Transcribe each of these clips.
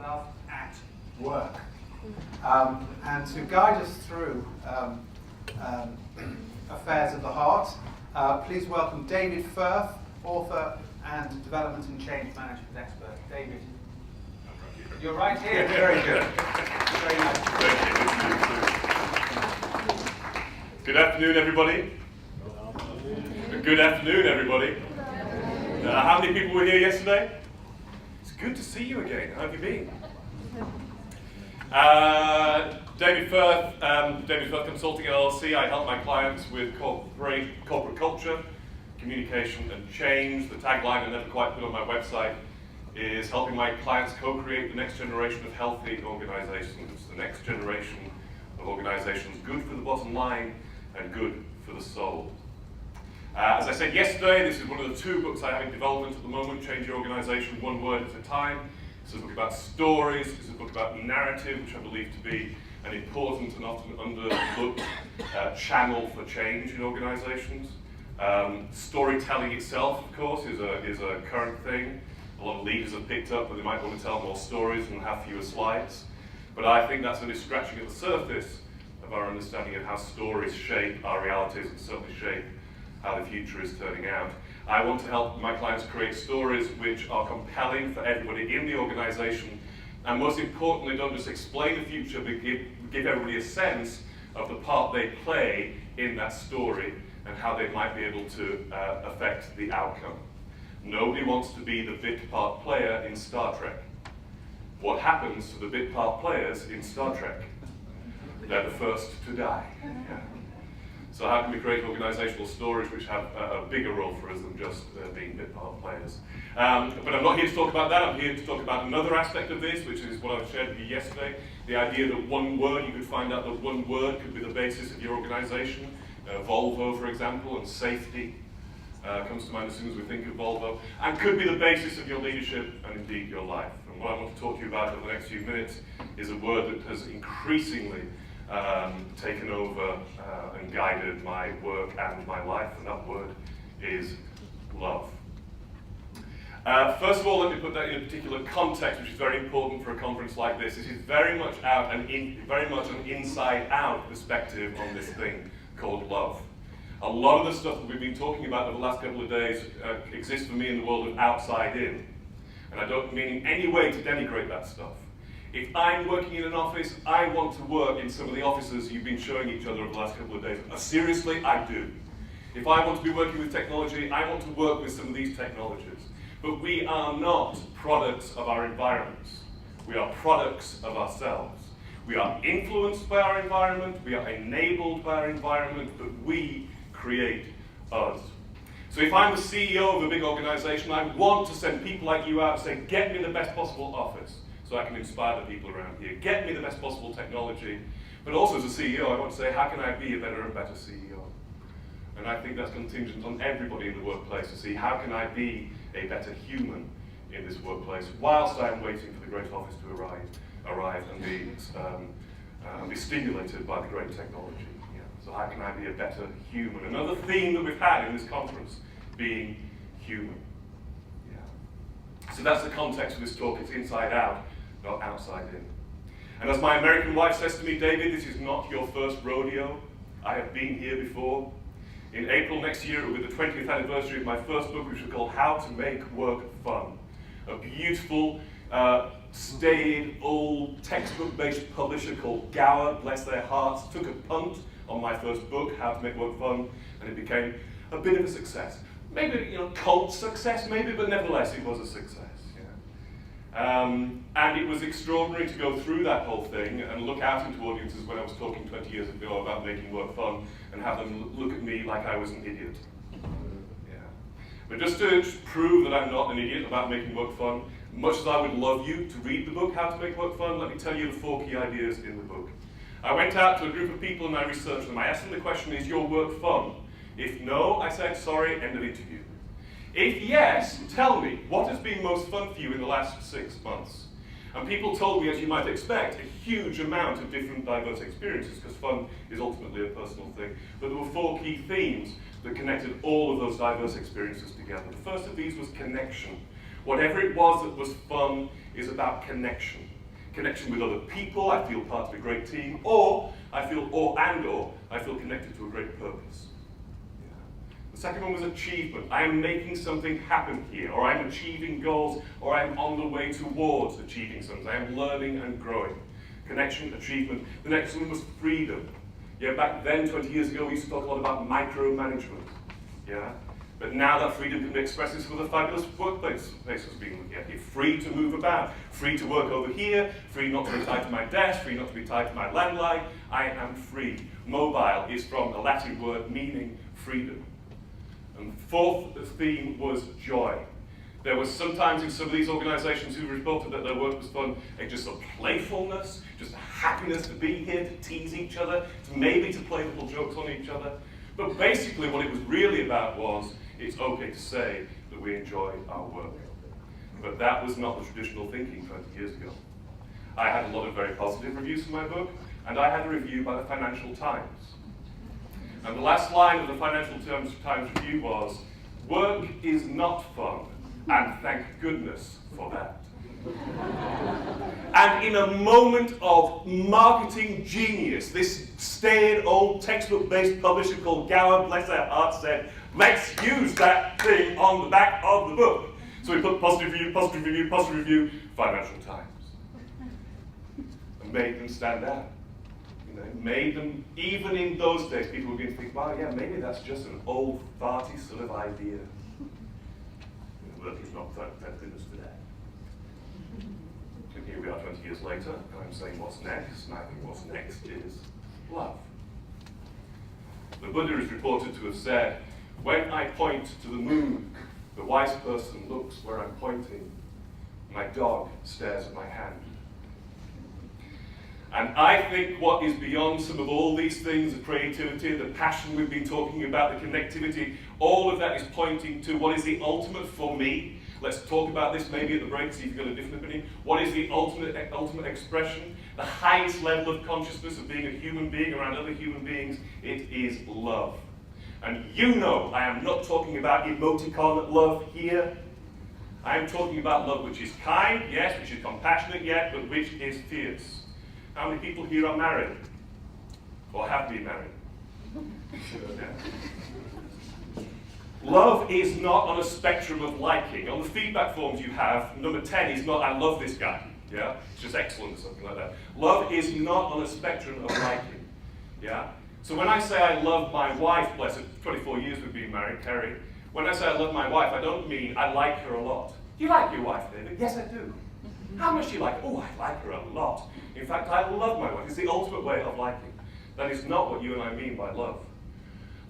love at work. And to guide us through affairs of the heart, please welcome David Firth, author and development and change management expert. David, you're right here. Very good. Very nice. Good afternoon, everybody. Good afternoon, everybody. How many people were here yesterday? It's good to see you again. How have you been? David Firth, David Firth Consulting LLC. I help my clients with corporate culture, communication and change. The tagline I never quite put on my website is helping my clients co-create the next generation of healthy organizations, the next generation of organizations good for the bottom line and good for the soul. As I said yesterday, this is one of the two books I have in development at the moment, Change Your Organization One Word at a Time. It's a book about stories, it's a book about narrative, which I believe to be an important and often underlooked channel for change in organizations. Storytelling itself, of course, is a current thing. A lot of leaders have picked up that they might want to tell more stories and have fewer slides. But I think that's only scratching at the surface of our understanding of how stories shape our realities and certainly shape how the future is turning out. I want to help my clients create stories which are compelling for everybody in the organization, and most importantly, don't just explain the future, but give everybody a sense of the part they play in that story and how they might be able to affect the outcome. Nobody wants to be the bit part player in Star Trek. What happens to the bit part players in Star Trek? They're the first to die. Yeah. So how can we create organizational stories which have a bigger role for us than just being bit part players? But I'm not here to talk about that. I'm here to talk about another aspect of this, which is what I shared with you yesterday. The idea that one word, you could find out that one word could be the basis of your organization. Volvo, for example, and safety comes to mind as soon as we think of Volvo, and could be the basis of your leadership and indeed your life. And what I want to talk to you about over the next few minutes is a word that has increasingly taken over and guided my work and my life, and that word is love. First of all, let me put that in a particular context, which is very important for a conference like this. This is very much very much an inside-out perspective on this thing called love. A lot of the stuff that we've been talking about over the last couple of days exists for me in the world of outside in. And I don't mean in any way to denigrate that stuff. If I'm working in an office, I want to work in some of the offices you've been showing each other over the last couple of days. Seriously, I do. If I want to be working with technology, I want to work with some of these technologies. But we are not products of our environments. We are products of ourselves. We are influenced by our environment, we are enabled by our environment, but we create us. So if I'm the CEO of a big organization, I want to send people like you out and say, get me the best possible office so I can inspire the people around here. Get me the best possible technology. But also as a CEO, I want to say, how can I be a better and better CEO? And I think that's contingent on everybody in the workplace to see, how can I be a better human in this workplace whilst I'm waiting for the great office to arrive and be stimulated by the great technology. Yeah. So how can I be a better human? Another theme that we've had in this conference, being human. Yeah. So that's the context of this talk. It's inside out, not outside in. And as my American wife says to me, David, this is not your first rodeo. I have been here before. In April next year, it will be the 20th anniversary of my first book, which is called How to Make Work Fun. A beautiful, staid, old textbook-based publisher called Gower, bless their hearts, took a punt on my first book, How to Make Work Fun, and it became a bit of a success. Maybe, cult success, maybe, but nevertheless, it was a success. And it was extraordinary to go through that whole thing and look out into audiences when I was talking 20 years ago about making work fun and have them look at me like I was an idiot. Yeah. But just to prove that I'm not an idiot about making work fun, much as I would love you to read the book, How to Make Work Fun, let me tell you the 4 key ideas in the book. I went out to a group of people and I researched them. I asked them the question, is your work fun? If no, I said, sorry, end of interview. If yes, tell me, what has been most fun for you in the last 6 months? And people told me, as you might expect, a huge amount of different diverse experiences, because fun is ultimately a personal thing. But there were 4 key themes that connected all of those diverse experiences together. The first of these was connection. Whatever it was that was fun is about connection. connection with other people, I feel part of a great team, or I feel connected to a great purpose. The second one was achievement. I am making something happen here, or I'm achieving goals, or I'm on the way towards achieving something. I am learning and growing. Connection, achievement. The next one was freedom. Yeah, back then, 20 years ago, we used to talk a lot about micromanagement. Yeah, but now that freedom can be expressed in some of the fabulous workplaces being looked at. You're free to move about, free to work over here, free not to be tied to my desk, free not to be tied to my landline. I am free. Mobile is from a Latin word meaning freedom. And the fourth theme was joy. There was sometimes in some of these organizations who reported that their work was fun, just a playfulness, just a happiness to be here, to tease each other, maybe to play little jokes on each other. But basically what it was really about was, it's okay to say that we enjoy our work. But that was not the traditional thinking 20 years ago. I had a lot of very positive reviews for my book, and I had a review by the Financial Times. And the last line of the Financial Times review was, work is not fun, and thank goodness for that. And in a moment of marketing genius, this staid old textbook-based publisher called Gower, bless their heart, said, let's use that thing on the back of the book. So we put positive review, positive review, positive review, Financial Times. And made them stand out. It made them, even in those days, people were going to think, wow, yeah, maybe that's just an old, farty sort of idea. Work is not thank goodness for that. And here we are 20 years later, and I'm saying what's next, and I think what's next is love. The Buddha is reported to have said, when I point to the moon, the wise person looks where I'm pointing. My dog stares at my hand. And I think what is beyond some of all these things, the creativity, the passion we've been talking about, the connectivity, all of that is pointing to what is the ultimate for me. Let's talk about this maybe at the break, see if you've got a different opinion. What is the ultimate expression? The highest level of consciousness of being a human being around other human beings, it is love. And you know I am not talking about emoticon love here. I am talking about love which is kind, yes, which is compassionate, yes, but which is fierce. How many people here are married? Or have been married? Love is not on a spectrum of liking. On the feedback forms you have, number 10 is not, I love this guy. Yeah? It's just excellent or something like that. Love is not on a spectrum of liking. Yeah? So when I say I love my wife, bless her, 24 years we've been married, Terry, when I say I love my wife, I don't mean I like her a lot. Do you like your wife, David? Yes, I do. How much do you like? Oh, I like her a lot. In fact, I love my wife. It's the ultimate way of liking. That is not what you and I mean by love.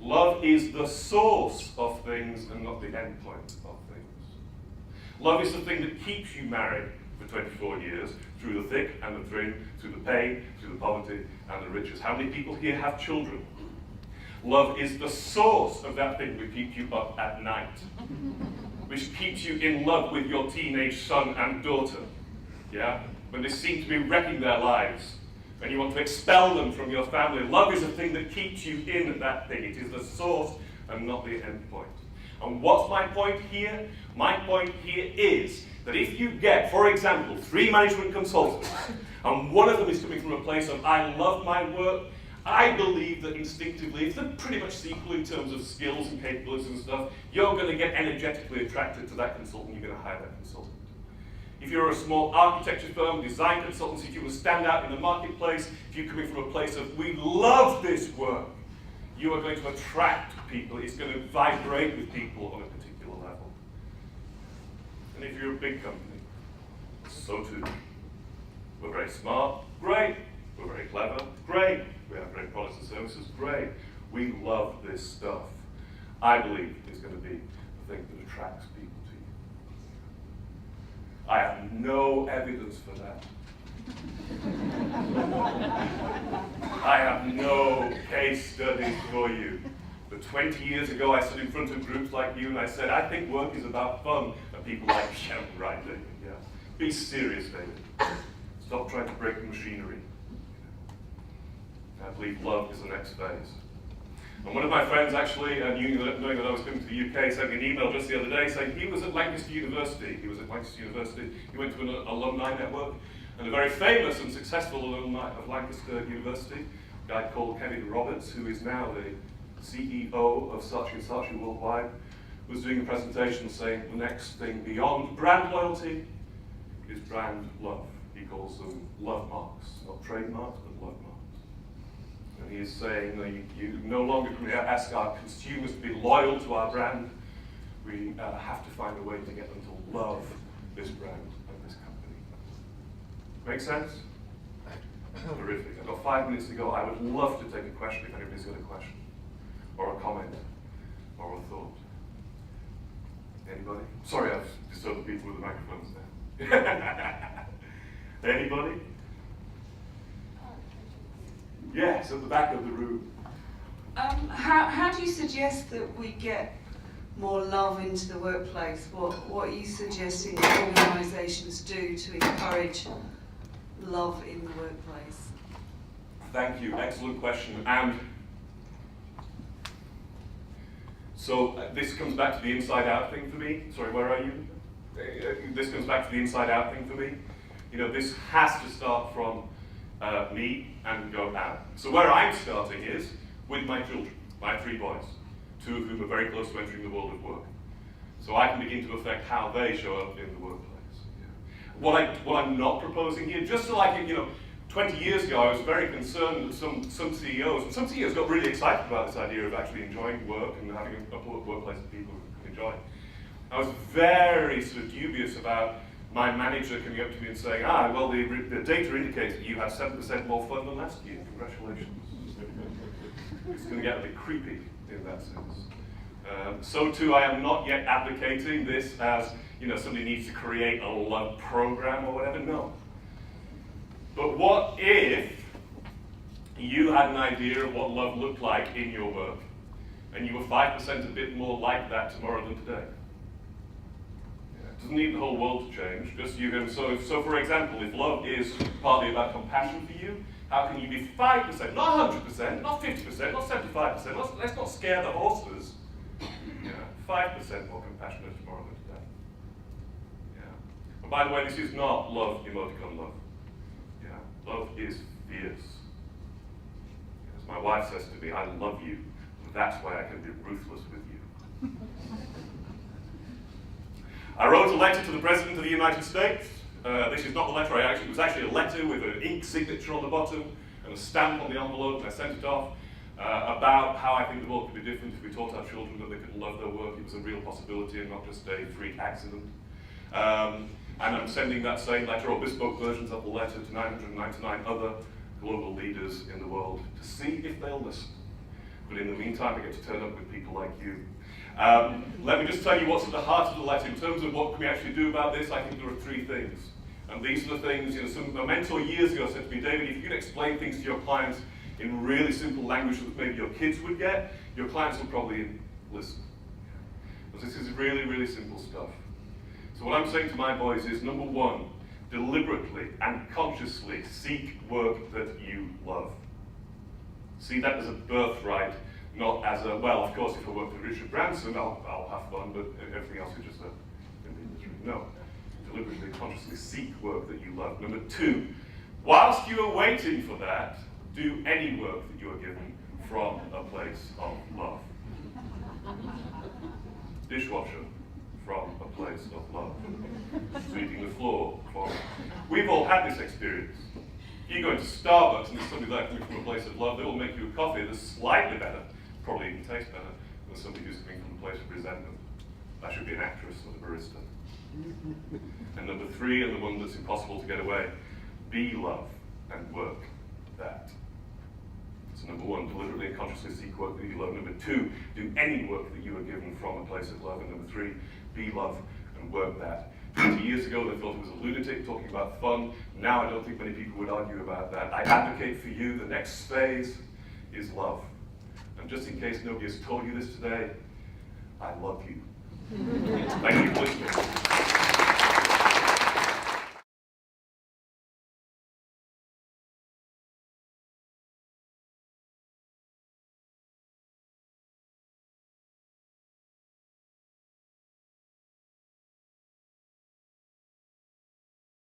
Love is the source of things and not the end point of things. Love is the thing that keeps you married for 24 years, through the thick and the thin, through the pain, through the poverty and the riches. How many people here have children? Love is the source of that thing that keeps you up at night, which keeps you in love with your teenage son and daughter. Yeah? When they seem to be wrecking their lives, and you want to expel them from your family. Love is the thing that keeps you in that thing. It is the source and not the end point. And what's my point here? My point here is that if you get, for example, 3 management consultants, and one of them is coming from a place of, I love my work, I believe that instinctively, if they're pretty much equal in terms of skills and capabilities and stuff, you're going to get energetically attracted to that consultant, you're going to hire that consultant. If you're a small architecture firm, design consultancy, if you will stand out in the marketplace, if you're coming from a place of, we love this work, you are going to attract people. It's going to vibrate with people on a particular level. And if you're a big company, so too. We're very smart, great. We're very clever, great. We have great products and services, great. We love this stuff. I believe it's going to be the thing that attracts people. I have no evidence for that. I have no case studies for you. But 20 years ago, I stood in front of groups like you and I said, I think work is about fun. And people like, yeah, right, David, yeah. Be serious, David. Stop trying to break the machinery. I believe love is the next phase. And one of my friends actually, knowing that I was coming to the UK, sent me an email just the other day saying he was at Lancaster University. He went to an alumni network, And a very famous and successful alumni of Lancaster University, a guy called Kevin Roberts, who is now the CEO of Saatchi & Saatchi Worldwide, was doing a presentation saying the next thing beyond brand loyalty is brand love. He calls them love marks, not trademarks, but love marks. And he is saying that you no longer can ask our consumers to be loyal to our brand. We have to find a way to get them to love this brand and this company. Make sense? Terrific. I've got 5 minutes to go. I would love to take a question if anybody's got a question, or a comment, or a thought. Anybody? Sorry, I've disturbed the people with the microphones there. Anybody? Yes, at the back of the room. How do you suggest that we get more love into the workplace? What are you suggesting organisations do to encourage love in the workplace? Thank you. Excellent question. And so this comes back to the inside-out thing for me. Sorry, where are you? This comes back to the inside-out thing for me. You know, this has to start from me and go out. So where I'm starting is with my children, my 3 boys, 2 of whom are very close to entering the world of work. So I can begin to affect how they show up in the workplace. Yeah. What I'm not proposing here, just so I can, 20 years ago I was very concerned that some CEOs got really excited about this idea of actually enjoying work and having a workplace that people can enjoy. I was very sort of dubious about my manager coming up to me and saying, well, the data indicates that you had 7% more fun than last year. Congratulations. It's going to get a bit creepy in that sense. So too, I am not yet advocating this as, somebody needs to create a love program or whatever. No. But what if you had an idea of what love looked like in your work, and you were 5% a bit more like that tomorrow than today? It doesn't need the whole world to change, just you can, so for example, if love is partly about compassion for you, how can you be 5%, not 100%, not 50%, not 75%, let's not scare the horses, 5% more compassionate tomorrow than today. And by the way, this is not love, emoticon love. Love is fierce. As my wife says to me, I love you, and that's why I can be ruthless with you. I wrote a letter to the President of the United States. This is not the letter it was actually a letter with an ink signature on the bottom and a stamp on the envelope, and I sent it off about how I think the world could be different if we taught our children that they could love their work. It was a real possibility and not just a freak accident. And I'm sending that same letter, or bespoke versions of the letter, to 999 other global leaders in the world to see if they'll listen. But in the meantime, I get to turn up with people like you. Let me just tell you what's at the heart of the letter. In terms of what can we actually do about this, I think there are 3 things. And these are the things, a mentor years ago said to me, David, if you can explain things to your clients in really simple language that maybe your kids would get, your clients will probably listen. Because this is really, really simple stuff. So what I'm saying to my boys is, number 1, deliberately and consciously seek work that you love. See that as a birthright, not as a, well, of course, if I work for Richard Branson, I'll have fun, but everything else is just an industry. No. Deliberately, consciously seek work that you love. Number 2, whilst you are waiting for that, do any work that you are given from a place of love. Dishwasher, from a place of love. Sweeping the floor, from. We've all had this experience. You go into Starbucks and there's somebody there coming from a place of love, they will make you a coffee that's slightly better, probably even tastes better, than somebody who's coming from a place of resentment. That should be an actress or a barista. And number 3, and the one that's impossible to get away, be love and work that. So number 1, deliberately and consciously seek work that you love. Number 2, do any work that you are given from a place of love. And number 3, be love and work that. 20 years ago, they thought it was a lunatic talking about fun. Now I don't think many people would argue about that. I advocate for you, the next phase is love. And just in case nobody has told you this today, I love you. Thank you for listening.